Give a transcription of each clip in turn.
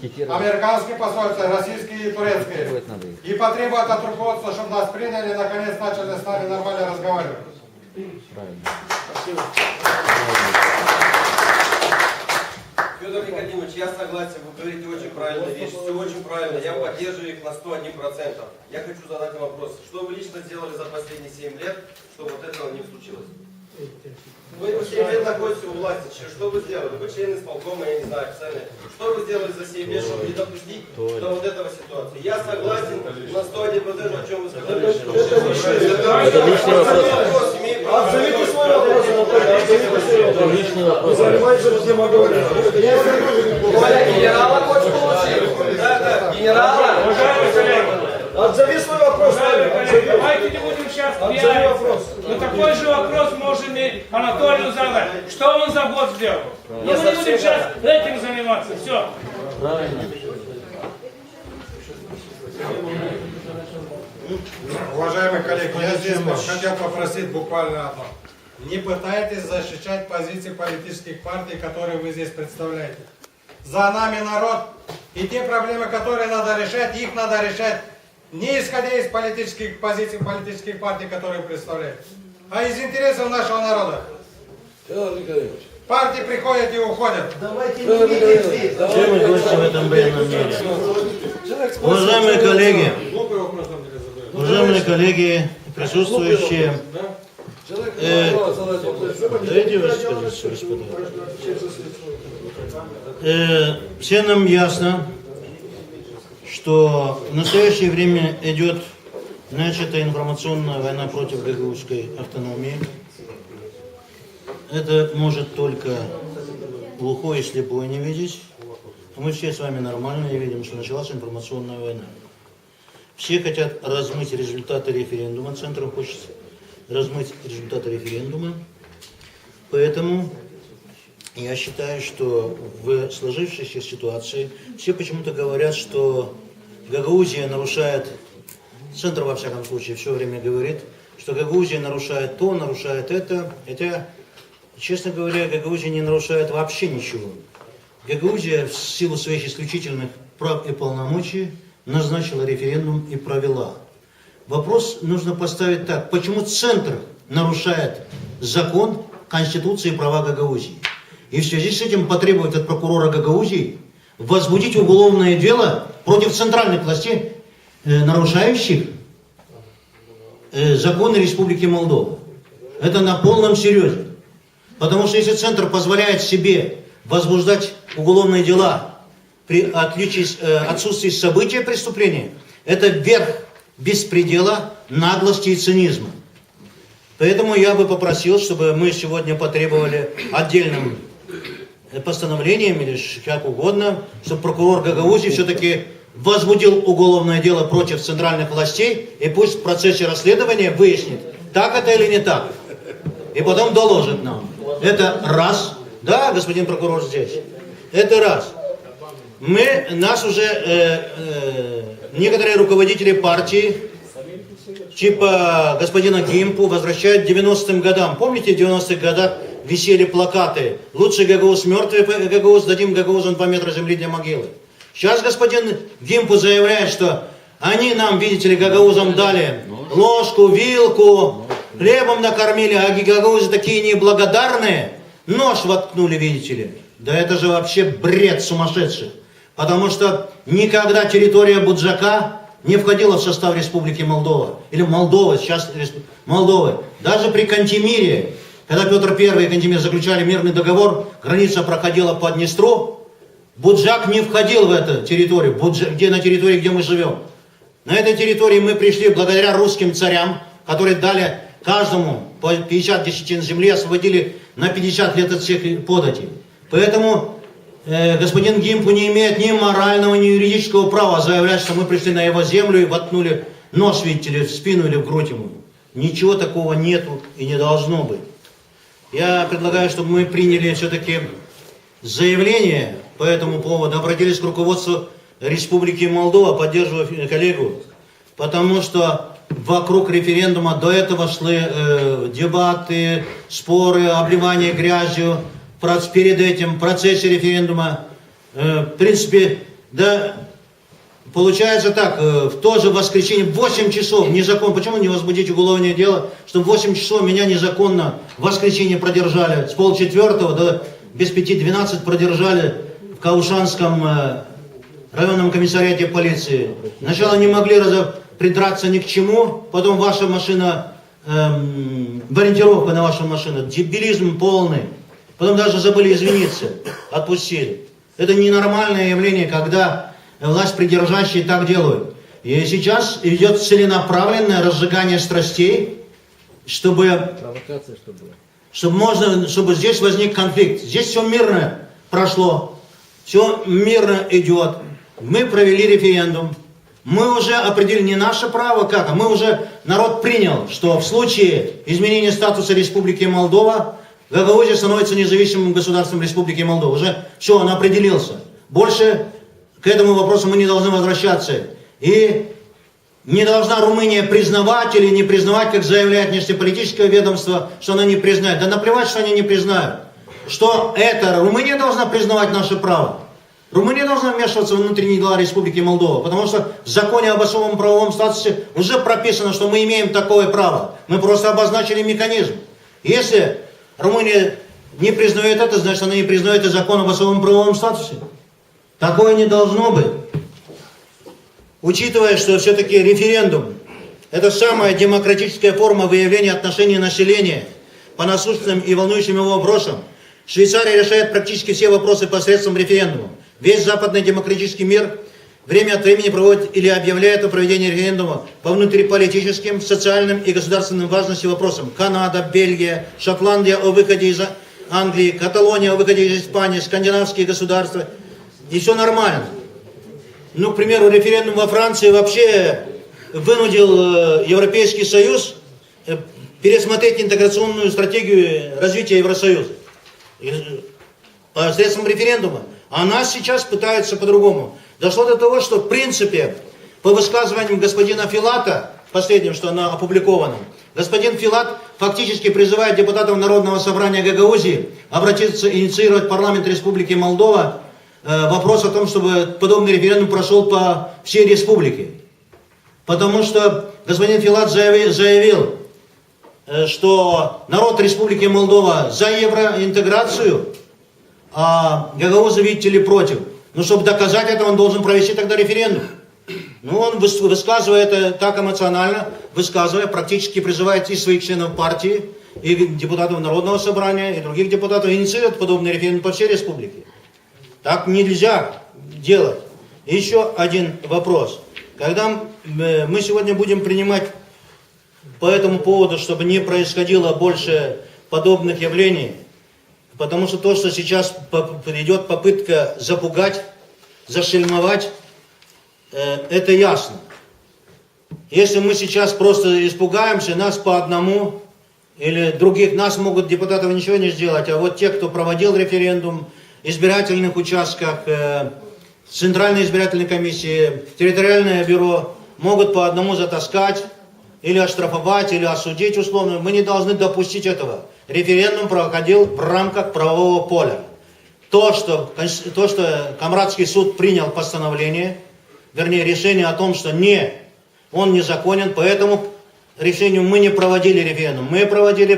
Американские посольства, российские и турецкие. И потребуют от руководства, чтобы нас приняли, наконец начали с нами нормально разговаривать. Спасибо. Федор Никодимович, я согласен, вы говорите очень правильные вещи, все очень правильно, я поддерживаю их на 101%. Я хочу задать вам вопрос, что вы лично сделали за последние 7 лет, чтобы вот этого не случилось? Вы 7 лет находитесь у власти, что вы сделали? Вы член исполкома, я не знаю, официально. Что вы сделали за 7 лет, чтобы не допустить до вот этого ситуации? Я согласен на 101%, о чем вы сказали. Это личный вопрос. Отзовите свой вопрос, Это личный вопрос. занимайтесь демагогией. Генерала хочешь получить? Да, генерала. Уважаемый коллега, Отзови свой вопрос. давайте не будем сейчас пьяниться. Но такой же вопрос можем и Анатолию задать. Что он за год сделал? Но мы не будем сейчас этим заниматься. Все. Правильно. Уважаемые коллеги, я здесь хотел попросить буквально одно. Не пытайтесь защищать позиции политических партий, которые вы здесь представляете. За нами народ, и те проблемы, которые надо решать, их надо решать не исходя из политических позиций политических партий, которые представляют, а из интересов нашего народа. Партии приходят и уходят. Чем мы гости в этом бренном мире? Уважаемые коллеги, присутствующие, дайте высказаться, господа. Всем нам ясно, что в настоящее время идет начатая информационная война против гагаузской автономии. Это может только глухой и слепой не видеть. Мы все с вами нормально и видим, что началась информационная война. Все хотят размыть результаты референдума, Центр хочет размыть результаты референдума. Поэтому я считаю, что в сложившейся ситуации все почему-то говорят, что Гагаузия нарушает, Центр во всяком случае все время говорит, что Гагаузия нарушает то, нарушает это. Хотя, честно говоря, Гагаузия не нарушает вообще ничего. Гагаузия в силу своих исключительных прав и полномочий назначила референдум и провела. Вопрос нужно поставить так. Почему Центр нарушает закон, Конституцию и права Гагаузии? И в связи с этим потребует от прокурора Гагаузии возбудить уголовное дело против центральных властей, нарушающих законы Республики Молдова. Это на полном серьезе. Потому что если Центр позволяет себе возбуждать уголовные дела при отсутствии события преступления, это верх беспредела, наглости и цинизма. Поэтому я бы попросил, чтобы мы сегодня потребовали отдельным постановлением или как угодно, чтобы прокурор Гагаузии все-таки возбудил уголовное дело против центральных властей и пусть в процессе расследования выяснит, так это или не так. И потом доложит нам. Это раз. Да, господин прокурор здесь. Это раз. Нас уже некоторые руководители партии, типа господина Гимпу, возвращают к 90-м годам. Помните, в 90-х годах висели плакаты «Лучший Гагауз, мертвый Гагауз, дадим Гагаузам по метру земли для могилы». Сейчас господин Гимпу заявляет, что они нам, видите ли, Гагаузам дали ложку, вилку, хлебом накормили, а гагаузы такие неблагодарные, нож воткнули, видите ли. Да это же вообще бред сумасшедший. Потому что никогда территория Буджака не входила в состав Республики Молдова. Или Молдовы, сейчас Молдовы. Даже при Кантемире, когда Петр I и Кантемир заключали мирный договор, граница проходила по Днестру, Буджак не входил в эту территорию, на территории, где мы живем. На этой территории мы пришли благодаря русским царям, которые дали каждому по 50 десятин земли, освободили на 50 лет от всех податей. Поэтому господин Гимпу не имеет ни морального, ни юридического права заявлять, что мы пришли на его землю и воткнули нож, видите ли, в спину или в грудь ему. Ничего такого нету и не должно быть. Я предлагаю, чтобы мы приняли все-таки заявление по этому поводу, обратились к руководству Республики Молдова, поддерживая коллегу, потому что вокруг референдума до этого шли дебаты, споры, обливание грязью. Перед этим в процессе референдума, в принципе, Да, получается так, в то же воскресенье, в 8 часов, незаконно, почему не возбудить уголовное дело, что в 8 часов меня незаконно в воскресенье продержали, с 3:30 до без 5:12 продержали в Каушанском районном комиссариате полиции. Сначала не могли придраться ни к чему, потом ваша машина, ориентировка на вашу машину, дебилизм полный. Потом даже забыли извиниться, отпустили. Это ненормальное явление, когда власть придержащие так делают. И сейчас идет целенаправленное разжигание страстей, чтобы здесь возник конфликт. Здесь все мирно прошло, все мирно идет. Мы провели референдум. Мы уже определили не наше право, как, а мы уже, народ принял, что в случае изменения статуса Республики Молдова, Гагаузия становится независимым государством Республики Молдова. Уже все, он определился. Больше к этому вопросу мы не должны возвращаться. И не должна Румыния признавать или не признавать, как заявляет внешнеполитическое ведомство, что она не признает. Да наплевать, что они не признают. Что это? Румыния должна признавать наше право. Румыния должна вмешиваться в внутренние дела Республики Молдова, потому что в законе об особом правовом статусе уже прописано, что мы имеем такое право. Мы просто обозначили механизм. Если Румыния не признает это, значит она не признает и закон об особом правовом статусе. Такое не должно быть. Учитывая, что все-таки референдум – это самая демократическая форма выявления отношений населения по насущным и волнующим его вопросам, Швейцария решает практически все вопросы посредством референдума. Весь западный демократический мир время от времени проводит или объявляет о проведении референдума по внутриполитическим, социальным и государственным важности вопросам. Канада, Бельгия, Шотландия о выходе из Англии, Каталония о выходе из Испании, скандинавские государства. И все нормально. Ну, к примеру, референдум во Франции вообще вынудил Европейский Союз пересмотреть интеграционную стратегию развития Евросоюза посредством референдума. А нас сейчас пытаются по-другому. Дошло до того, что в принципе, по высказываниям господина Филата, последним, что оно опубликовано, господин Филат фактически призывает депутатов Народного собрания Гагаузии обратиться, инициировать парламент Республики Молдова вопрос о том, чтобы подобный референдум прошел по всей республике. Потому что господин Филат заявил, что народ Республики Молдова за евроинтеграцию, а гагаузы, видите ли, против. Но чтобы доказать это, он должен провести тогда референдум. Ну, он, высказывая это так эмоционально, практически призывает и своих членов партии, и депутатов Народного собрания, и других депутатов инициировать подобный референдум по всей республике. Так нельзя делать. И еще один вопрос. Когда мы сегодня будем принимать по этому поводу, чтобы не происходило больше подобных явлений, потому что то, что сейчас идет попытка запугать, зашельмовать, это ясно. Если мы сейчас просто испугаемся, нас по одному, или других, нас могут депутатов ничего не сделать, а вот те, кто проводил референдум, в избирательных участках, Центральной избирательной комиссии, территориальное бюро, могут по одному затаскать, или оштрафовать, или осудить условно. Мы не должны допустить этого. Референдум проходил в рамках правового поля. То, что Камрадский суд принял постановление, вернее решение о том, что он незаконен, по этому решению мы не проводили референдум. Мы проводили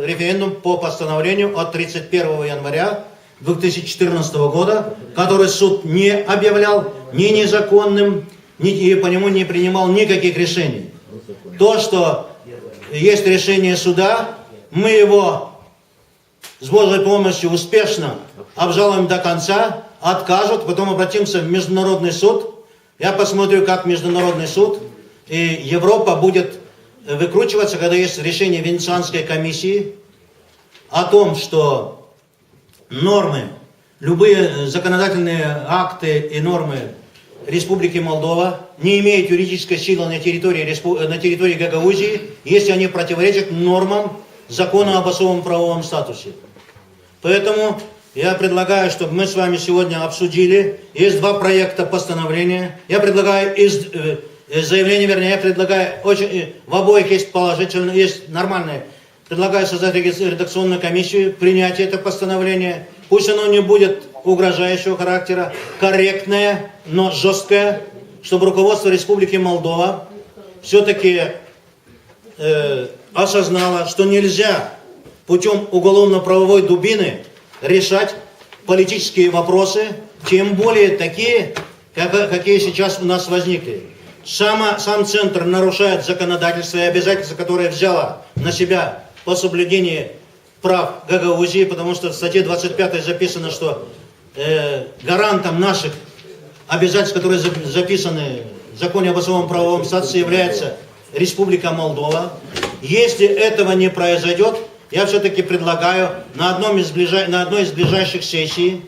референдум по постановлению от 31 января 2014 года, который суд не объявлял ни незаконным, и по нему не принимал никаких решений. То, что есть решение суда, мы его с Божьей помощью успешно обжалуем до конца, откажут, потом обратимся в Международный суд. Я посмотрю, как Международный суд и Европа будет выкручиваться, когда есть решение Венецианской комиссии о том, что нормы, любые законодательные акты и нормы Республики Молдова не имеют юридической силы на территории Гагаузии, если они противоречат нормам закона об особом правовом статусе. Поэтому я предлагаю, чтобы мы с вами сегодня обсудили. Есть два проекта постановления. Я предлагаю в обоих есть положительные, есть нормальные. Предлагаю создать редакционную комиссию, принять это постановление. Пусть оно не будет угрожающего характера, корректное, но жесткое, чтобы руководство Республики Молдова все-таки осознало, что нельзя путем уголовно-правовой дубины решать политические вопросы, тем более такие, какие сейчас у нас возникли. Сам Центр нарушает законодательство и обязательства, которые взяла на себя по соблюдению прав Гагаузии, потому что в статье 25 записано, что гарантом наших обязательств, которые записаны в законе об особом правовом статусе, является Республика Молдова. Если этого не произойдет, я все-таки предлагаю на одной из ближайших сессий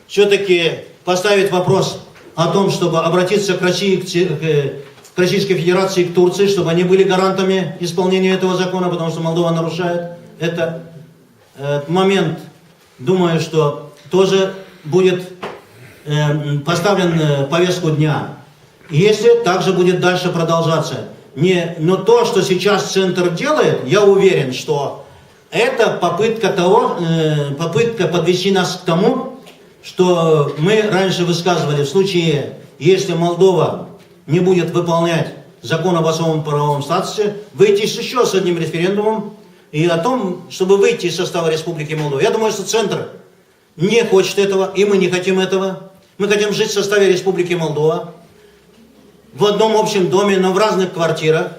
все-таки поставить вопрос о том, чтобы обратиться к Российской Федерации, к Турции, чтобы они были гарантами исполнения этого закона, потому что Молдова нарушает этот момент. Думаю, что тоже будет поставлен повестку дня. Если также будет дальше продолжаться. Но то, что сейчас Центр делает, я уверен, что это попытка подвести нас к тому, что мы раньше высказывали в случае, если Молдова не будет выполнять закон об особом правовом статусе, выйти еще с одним референдумом и о том, чтобы выйти из состава Республики Молдова. Я думаю, что Центр не хочет этого, и мы не хотим этого. Мы хотим жить в составе Республики Молдова, в одном общем доме, но в разных квартирах,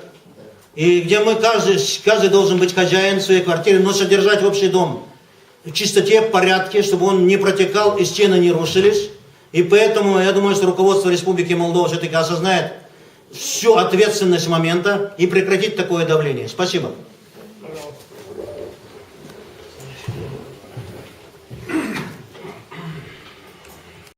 и где мы каждый должен быть хозяин своей квартиры, но содержать общий дом в чистоте, в порядке, чтобы он не протекал и стены не рушились. И поэтому я думаю, что руководство Республики Молдова все-таки осознает всю ответственность момента и прекратит такое давление. Спасибо.